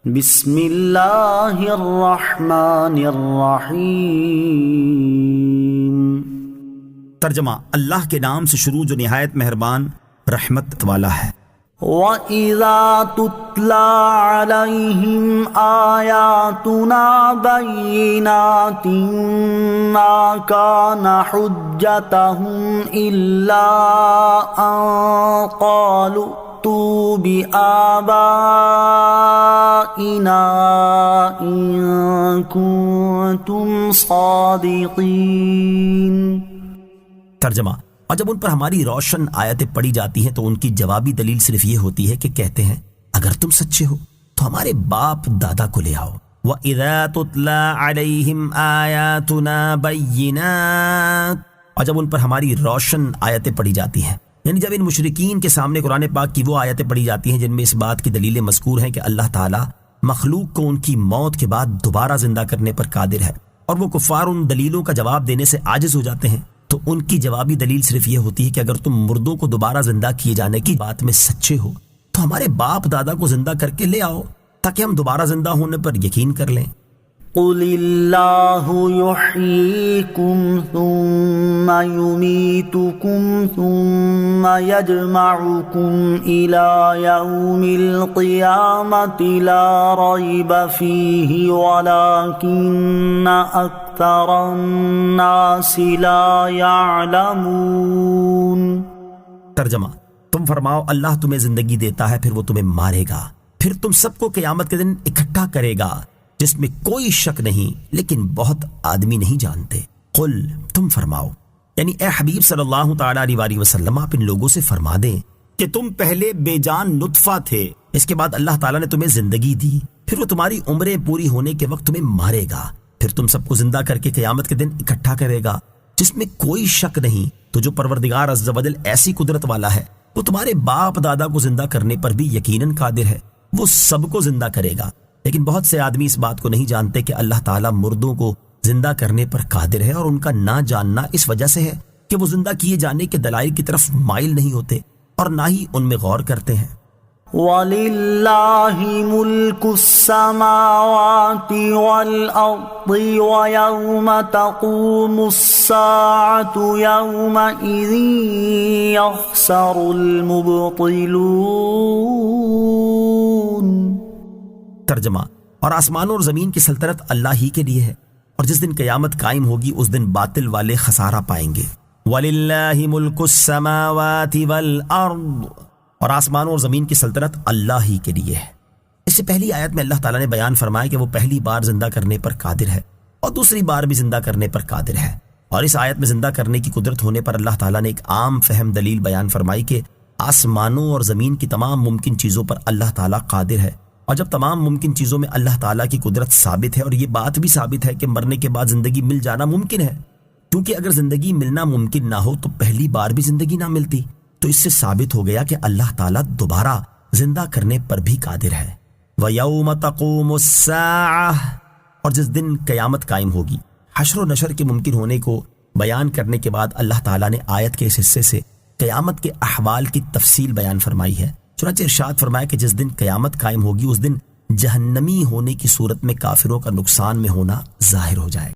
بسم اللہ الرحمن الرحیم۔ ترجمہ، اللہ کے نام سے شروع جو نہایت مہربان رحمت والا ہے۔ وَإِذَا تُتْلَى عَلَيْهِمْ آيَاتُنَا بَيِّنَاتٍ مَا كَانَ حُجَّتَهُمْ إِلَّا أَن قَالُوا ائْتُوا بِآبَائِنَا إِن كُنتُمْ صَادِقِينَ۔ ترجمہ، اور جب ان پر ہماری روشن آیتیں پڑھی جاتی ہیں تو ان کی جوابی دلیل صرف یہ ہوتی ہے کہ کہتے ہیں اگر تم سچے ہو تو ہمارے باپ دادا کو لے آؤ۔ وَإِذَا تُتْلَى عَلَيْهِمْ آيَاتُنَا بَيِّنَاتٍ، اور جب ان پر ہماری روشن آیتیں پڑھی جاتی ہیں، یعنی جب ان مشرکین کے سامنے قرآن پاک کی وہ آیتیں پڑھی جاتی ہیں جن میں اس بات کی دلیلیں مذکور ہیں کہ اللہ تعالیٰ مخلوق کو ان کی موت کے بعد دوبارہ زندہ کرنے پر قادر ہے، اور وہ کفار ان دلیلوں کا جواب دینے سے عاجز ہو جاتے ہیں، تو ان کی جوابی دلیل صرف یہ ہوتی ہے کہ اگر تم مردوں کو دوبارہ زندہ کیے جانے کی بات میں سچے ہو تو ہمارے باپ دادا کو زندہ کر کے لے آؤ تاکہ ہم دوبارہ زندہ ہونے پر یقین کر لیں۔ قُلِ اللَّهُ يُحْيِيكُمْ ثُمَّ يُمِيتُكُمْ ثُمَّ يَجْمَعُكُمْ إِلَى يَوْمِ الْقِيَامَةِ لَا رَيْبَ فِيهِ وَلَكِنَّ أَكْثَرَ النَّاسِ لَا يَعْلَمُونَ۔ ترجمہ، تم فرماؤ اللہ تمہیں زندگی دیتا ہے پھر وہ تمہیں مارے گا، پھر تم سب کو قیامت کے دن اکٹھا کرے گا جس میں کوئی شک نہیں، لیکن بہت آدمی نہیں جانتے۔ قل، تم فرماؤ، یعنی اے حبیب صلی اللہ تعالیٰ علیہ وسلم، آپ ان لوگوں سے فرما دیں کہ تم پہلے بے جان نطفہ تھے، اس کے بعد اللہ تعالیٰ نے تمہیں زندگی دی، پھر وہ تمہاری عمریں پوری ہونے کے وقت تمہیں مارے گا، پھر تم سب کو زندہ کر کے قیامت کے دن اکٹھا کرے گا جس میں کوئی شک نہیں۔ تو جو پروردگار عز و جل ایسی قدرت والا ہے وہ تمہارے باپ دادا کو زندہ کرنے پر بھی یقیناً قادر ہے، وہ سب کو زندہ کرے گا، لیکن بہت سے آدمی اس بات کو نہیں جانتے کہ اللہ تعالیٰ مردوں کو زندہ کرنے پر قادر ہے، اور ان کا نہ جاننا اس وجہ سے ہے کہ وہ زندہ کیے جانے کے دلائل کی طرف مائل نہیں ہوتے اور نہ ہی ان میں غور کرتے ہیں۔ وَلِلَّهِ مُلْكُ السَّمَاوَاتِ وَالْأَرْضِ وَيَوْمَ تَقُومُ السَّاعَةُ يَوْمَئِذٍ يَخْسَرُ الْمُبْطِلُونَ۔ ترجمہ، اور آسمانوں اور زمین کی سلطنت اللہ ہی کے لیے ہے، اور جس دن قیامت قائم ہوگی اس دن باطل والے خسارہ پائیں گے۔ وَلِلَّهِ مُلْكُ السَّمَاوَاتِ وَالْأَرْضِ، اور آسمانوں اور زمین کی سلطنت اللہ ہی کے لیے ہے۔ اس سے پہلی آیت میں اللہ تعالیٰ نے بیان فرمایا کہ وہ پہلی بار زندہ کرنے پر قادر ہے اور دوسری بار بھی زندہ کرنے پر قادر ہے، اور اس آیت میں زندہ کرنے کی قدرت ہونے پر اللہ تعالیٰ نے ایک عام فہم دلیل بیان فرمائی کہ آسمانوں اور زمین کی تمام ممکن چیزوں پر اللہ تعالیٰ قادر ہے، اور جب تمام ممکن چیزوں میں اللہ تعالیٰ کی قدرت ثابت ہے اور یہ بات بھی ثابت ہے کہ مرنے کے بعد زندگی مل جانا ممکن ہے، کیونکہ اگر زندگی ملنا ممکن نہ ہو تو پہلی بار بھی زندگی نہ ملتی، تو اس سے ثابت ہو گیا کہ اللہ تعالیٰ دوبارہ زندہ کرنے پر بھی قادر ہے۔ وَيَوْمَ تَقُومُ السَّاعَةُ، اور جس دن قیامت قائم ہوگی۔ حشر و نشر کے ممکن ہونے کو بیان کرنے کے بعد اللہ تعالیٰ نے آیت کے اس حصے سے قیامت کے احوال کی تفصیل بیان فرمائی ہے، چنانچہ ارشاد فرمایا کہ جس دن قیامت قائم ہوگی اس دن جہنمی ہونے کی صورت میں کافروں کا نقصان میں ہونا ظاہر ہو جائے۔